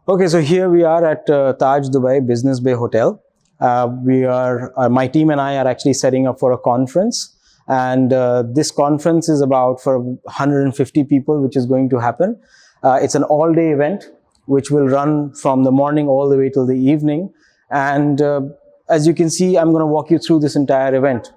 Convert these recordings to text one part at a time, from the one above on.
Okay, so here we are at Taj Dubai Business Bay Hotel. My team and I are actually setting up for a conference, and this conference is about for 150 people, which is going to happen. It's an all-day event, which will run from the morning all the way till the evening. And as you can see, I'm going to walk you through this entire event.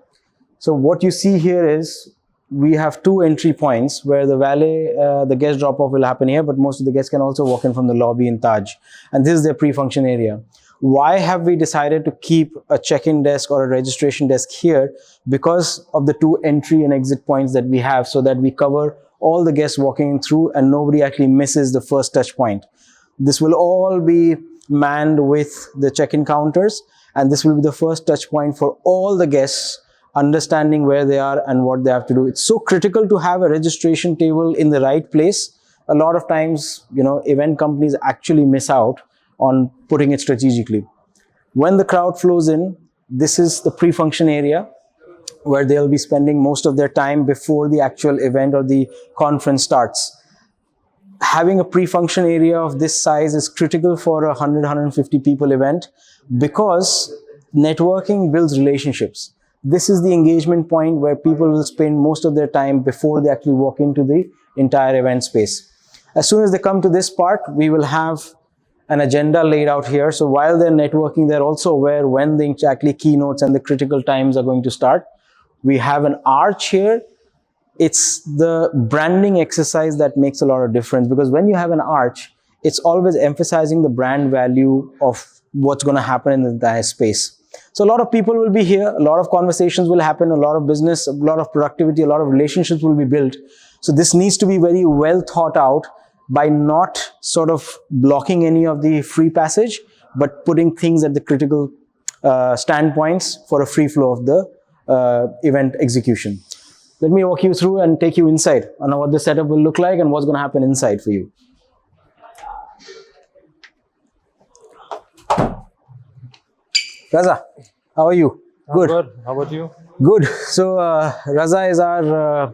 So what you see here is we have two entry points where the valet, the guest drop-off will happen here, but most of the guests can also walk in from the lobby in Taj. And this is their pre-function area. Why have we decided to keep a check-in desk or a registration desk here? Because of the two entry and exit points that we have, so that we cover all the guests walking through and nobody actually misses the first touch point. This will all be manned with the check-in counters, and this will be the first touch point for all the guests, understanding where they are and what they have to do. It's so critical to have a registration table in the right place. A lot of times, event companies actually miss out on putting it strategically. When the crowd flows in, this is the pre-function area where they'll be spending most of their time before the actual event or the conference starts. Having a pre-function area of this size is critical for a 100-150 people event, because networking builds relationships. This is the engagement point where people will spend most of their time before they actually walk into the entire event space. As soon as they come to this part, we will have an agenda laid out here. So while they're networking, they're also aware when the exactly keynotes and the critical times are going to start. We have an arch here. It's the branding exercise that makes a lot of difference, because when you have an arch, it's always emphasizing the brand value of what's going to happen in the entire space. So a lot of people will be here, a lot of conversations will happen, a lot of business, a lot of productivity, a lot of relationships will be built. So this needs to be very well thought out by not sort of blocking any of the free passage, but putting things at the critical standpoints for a free flow of the event execution. Let me walk you through and take you inside on what the setup will look like and what's going to happen inside for you. Raza, how are you? Good. How about you? Good. So Raza is our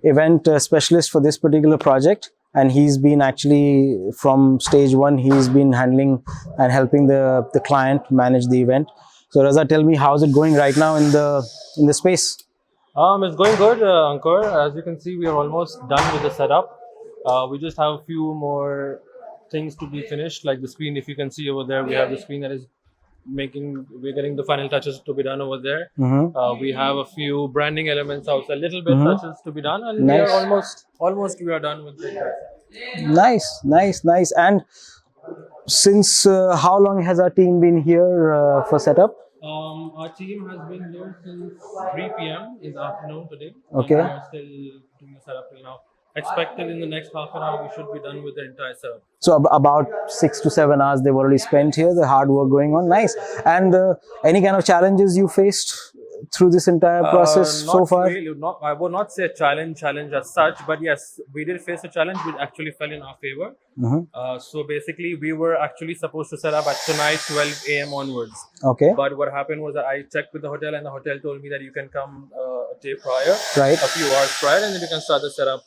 event specialist for this particular project, and he's been actually from stage one, he's been handling and helping the client manage the event. So Raza, tell me, how's it going right now in the space? It's going good, Ankur. As you can see, we are almost done with the setup. We just have a few more things to be finished, like the screen. If you can see over there, we have the screen that is we're getting the final touches to be done over there. We have a few branding elements also, a little bit touches to be done, and Nice. we are almost we are done with it. Nice. And since how long has our team been here for setup? Our team has been here since 3 p.m. in the afternoon today. Okay. And we are still doing the setup till now. Expected in the next half an hour we should be done with the entire setup. So about 6 to 7 hours they've already spent here, the hard work going on. Nice. And any kind of challenges you faced through this entire process so far? Really, I would not say a challenge as such, but yes, we did face a challenge which actually fell in our favor. So basically, we were actually supposed to set up at tonight 12 a.m. onwards. Okay. But what happened was that I checked with the hotel, and the hotel told me that you can come a day prior, Right. a few hours prior, and then you can start the setup.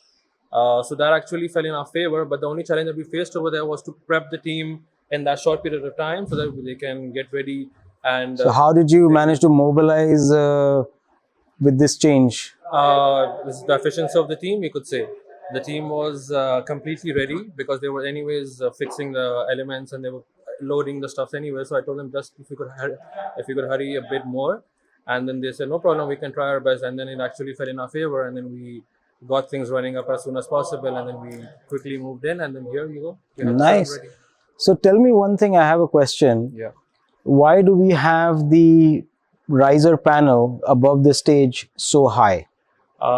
So that actually fell in our favor. But the only challenge that we faced over there was to prep the team in that short period of time so that they can get ready. And So how did you manage to mobilize with this change? this is the efficiency of the team, you could say. The team was completely ready because they were anyways fixing the elements and they were loading the stuff anyway. So I told them just if you could hurry a bit more, and then they said no problem, we can try our best. And then it actually fell in our favor, and then we got things running up as soon as possible, and then we quickly moved in, and then here you go. We have the setup Nice. ready. So tell me one thing, I have a question. Yeah. Why do we have the riser panel above the stage so high?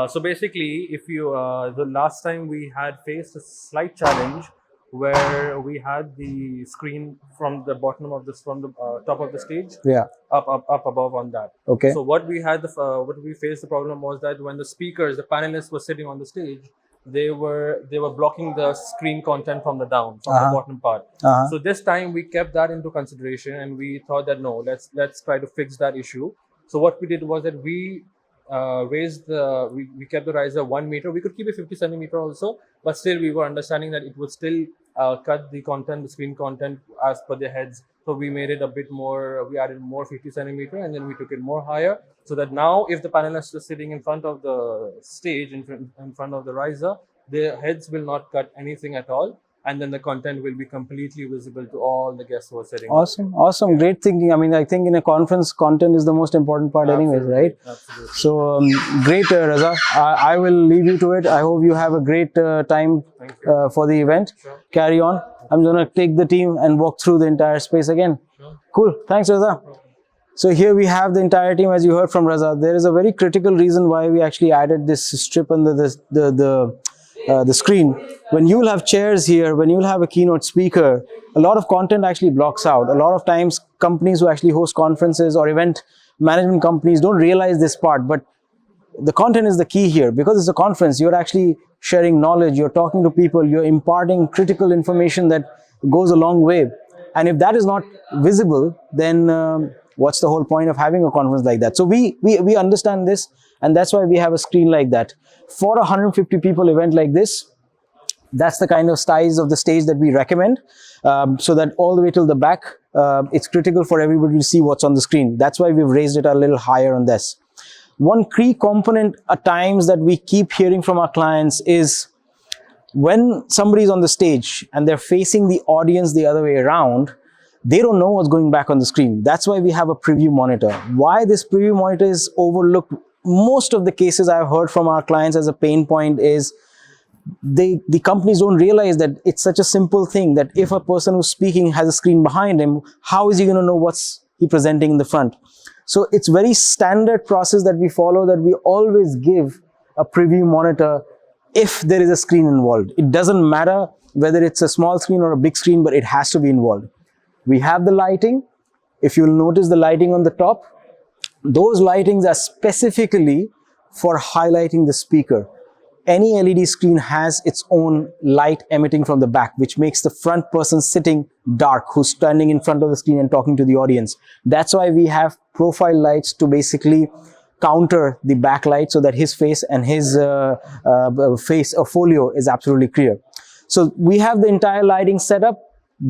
So basically, if you the last time we had faced a slight challenge where we had the screen from the bottom of this, from the top of the stage, Yeah. up above on that. Okay. So what we had what we faced the problem was that when the speakers, the panelists were sitting on the stage, they were blocking the screen content from the the bottom part. So this time we kept that into consideration, and we thought that no, let's try to fix that issue. So what we did was that we we kept the riser 1 meter. We could keep it 50 centimeter also, but still we were understanding that it would still cut the content, the screen content as per their heads. So we made it a bit more, we added more 50 centimeter, and then we took it more higher, so that now if the panelists are sitting in front of the stage, in front of the riser, their heads will not cut anything at all, and then the content will be completely visible to all the guests who are sitting. Awesome, awesome, great thinking. I mean, I think in a conference, content is the most important part, anyways, right? Absolutely. So great, Raza. I will leave you to it. I hope you have a great time for the event. Sure. Carry on. I'm gonna take the team and walk through the entire space again. Sure. Cool. Thanks, Raza. So here we have the entire team, as you heard from Raza. There is a very critical reason why we actually added this strip under the screen. When you will have chairs here, when you will have a keynote speaker, a lot of content actually blocks out. A lot of times companies who actually host conferences or event management companies don't realize this part, but the content is the key here. Because it's a conference, you're actually sharing knowledge, you're talking to people, you're imparting critical information that goes a long way. And if that is not visible, then what's the whole point of having a conference like that? So we understand this, and that's why we have a screen like that. For a 150 people event like this, that's the kind of size of the stage that we recommend, so that all the way till the back, it's critical for everybody to see what's on the screen. That's why we've raised it a little higher on this. One key component at times that we keep hearing from our clients is when somebody's on the stage and they're facing the audience the other way around, they don't know what's going back on the screen. That's why we have a preview monitor. Why this preview monitor is overlooked, most of the cases I've heard from our clients as a pain point is the companies don't realize that it's such a simple thing that if a person who's speaking has a screen behind him, how is he going to know what's he presenting in the front? So it's very standard process that we follow, that we always give a preview monitor if there is a screen involved. It doesn't matter whether it's a small screen or a big screen, but it has to be involved. We have the lighting. If you'll notice the lighting on the top, those lightings are specifically for highlighting the speaker. Any LED screen has its own light emitting from the back, which makes the front person sitting dark, who's standing in front of the screen and talking to the audience. That's why we have profile lights to basically counter the backlight, so that his face and his face or folio is absolutely clear. So we have the entire lighting setup,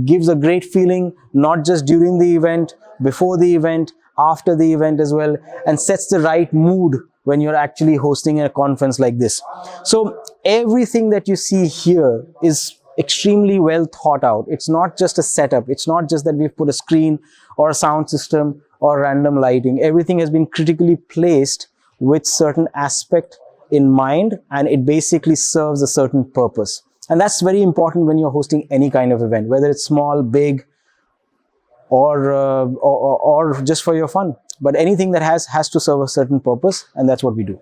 gives a great feeling, not just during the event, before the event, after the event as well, and sets the right mood when you're actually hosting a conference like this. So everything that you see here is extremely well thought out. It's not just a setup. It's not just that we've put a screen or a sound system or random lighting. Everything has been critically placed with certain aspect in mind, and it basically serves a certain purpose. And that's very important when you're hosting any kind of event, whether it's small, big, or just for your fun. But anything that has to serve a certain purpose, and that's what we do.